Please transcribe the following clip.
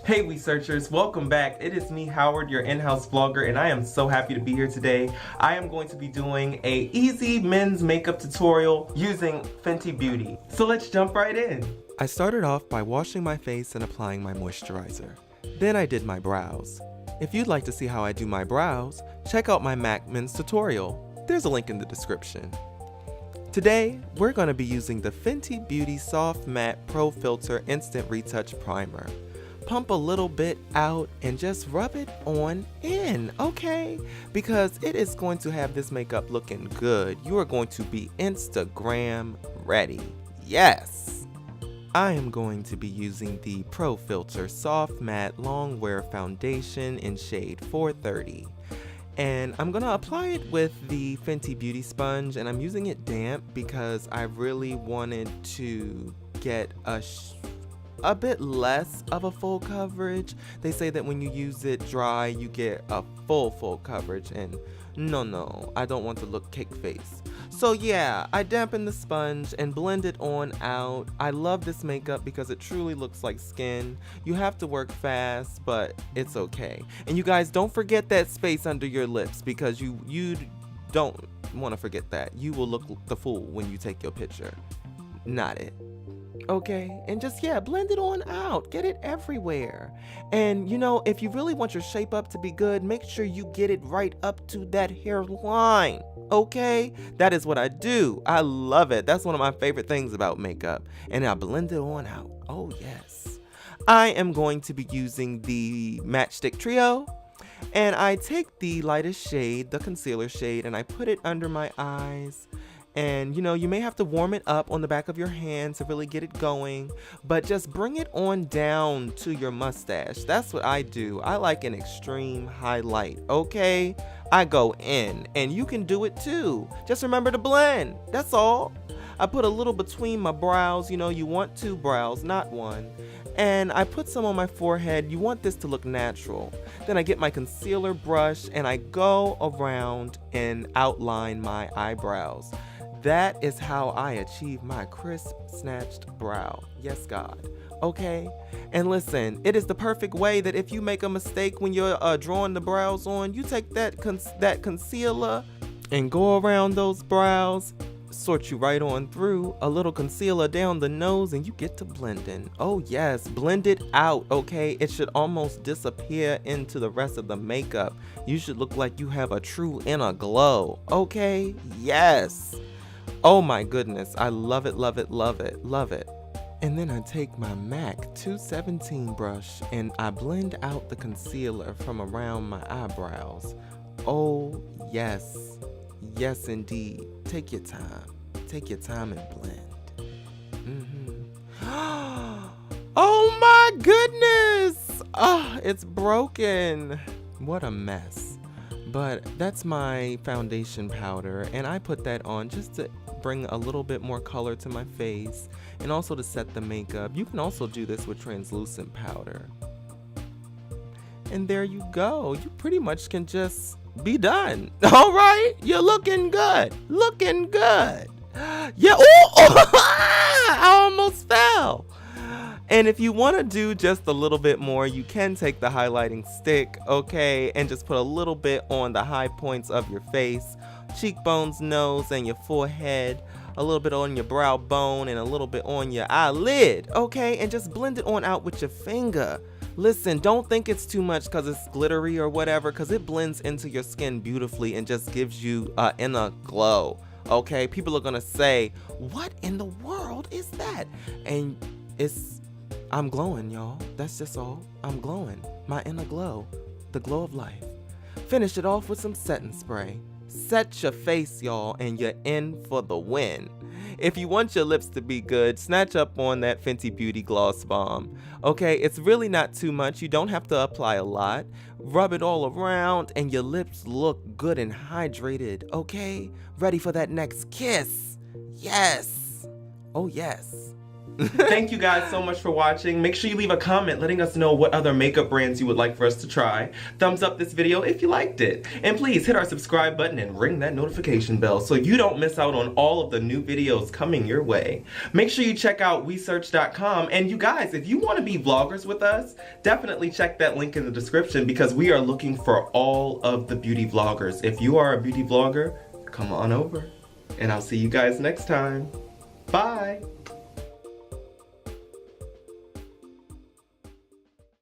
Hey Wheesearchers, welcome back. It is me, Howard, your in-house vlogger, and I am so happy to be here today. I am going to be doing a easy men's makeup tutorial using Fenty Beauty. So let's jump right in. I started off by washing my face and applying my moisturizer. Then I did my brows. If you'd like to see how I do my brows, check out my MAC men's tutorial. There's a link in the description. Today, we're going to be using the Fenty Beauty Soft Matte Pro Filter Instant Retouch Primer. Pump a little bit out and just rub it on in, okay? Because it is going to have this makeup looking good. You are going to be Instagram ready. Yes! I am going to be using the Pro Filter Soft Matte Long Wear Foundation in shade 430. And I'm going to apply it with the Fenty Beauty Sponge, and I'm using it damp because I really wanted to get a bit less of a full coverage. They say that when you use it dry, you get a full coverage, and no, I don't want to look cake face. So yeah, I dampen the sponge and blend it on out. I love this makeup because it truly looks like skin. You have to work fast, but it's okay. And you guys, don't forget that space under your lips, because you don't want to forget that. You will look the fool when you take your picture. Not it. Okay, and just, yeah, blend it on out. Get it everywhere. And, you know, if you really want your shape up to be good, make sure you get it right up to that hairline. Okay? That is what I do. I love it. That's one of my favorite things about makeup. And I blend it on out. Oh, yes. I am going to be using the Matchstick Trio. And I take the lightest shade, the concealer shade, and I put it under my eyes. And you know, you may have to warm it up on the back of your hand to really get it going, but just bring it on down to your mustache. That's what I do. I like an extreme highlight, okay? I go in, and you can do it too. Just remember to blend, that's all. I put a little between my brows. You know, you want 2 brows, not 1. And I put some on my forehead. You want this to look natural. Then I get my concealer brush and I go around and outline my eyebrows. That is how I achieve my crisp, snatched brow. Yes, God. Okay? And listen, it is the perfect way that if you make a mistake when you're drawing the brows on, you take that concealer and go around those brows, sort you right on through, a little concealer down the nose, and you get to blending. Oh yes, blend it out, okay? It should almost disappear into the rest of the makeup. You should look like you have a true inner glow, okay? Yes. Oh my goodness, I love it, love it, love it, love it. And then I take my MAC 217 brush and I blend out the concealer from around my eyebrows. Oh yes, yes indeed. Take your time. Take your time and blend. Oh my goodness! Oh, it's broken. What a mess. But that's my foundation powder, and I put that on just to bring a little bit more color to my face and also to set the makeup. You can also do this with translucent powder. And there you go. You pretty much can just be done. All right, you're looking good. Looking good. Yeah. Oh, I almost fell. And if you want to do just a little bit more, you can take the highlighting stick, okay, and just put a little bit on the high points of your face, cheekbones, nose, and your forehead, a little bit on your brow bone, and a little bit on your eyelid, okay, and just blend it on out with your finger. Listen, don't think it's too much because it's glittery or whatever, because it blends into your skin beautifully and just gives you an inner glow, okay? People are going to say, what in the world is that? And I'm glowing, y'all. That's just all. I'm glowing. My inner glow. The glow of life. Finish it off with some setting spray. Set your face, y'all, and you're in for the win. If you want your lips to be good, snatch up on that Fenty Beauty Gloss Bomb. Okay, it's really not too much. You don't have to apply a lot. Rub it all around, and your lips look good and hydrated, okay? Ready for that next kiss. Yes. Oh, yes. Thank you guys so much for watching. Make sure you leave a comment letting us know what other makeup brands you would like for us to try. Thumbs up this video if you liked it. And please hit our subscribe button and ring that notification bell so you don't miss out on all of the new videos coming your way. Make sure you check out Wheesearch.com. And you guys, if you want to be vloggers with us, definitely check that link in the description because we are looking for all of the beauty vloggers. If you are a beauty vlogger, come on over. And I'll see you guys next time. Bye.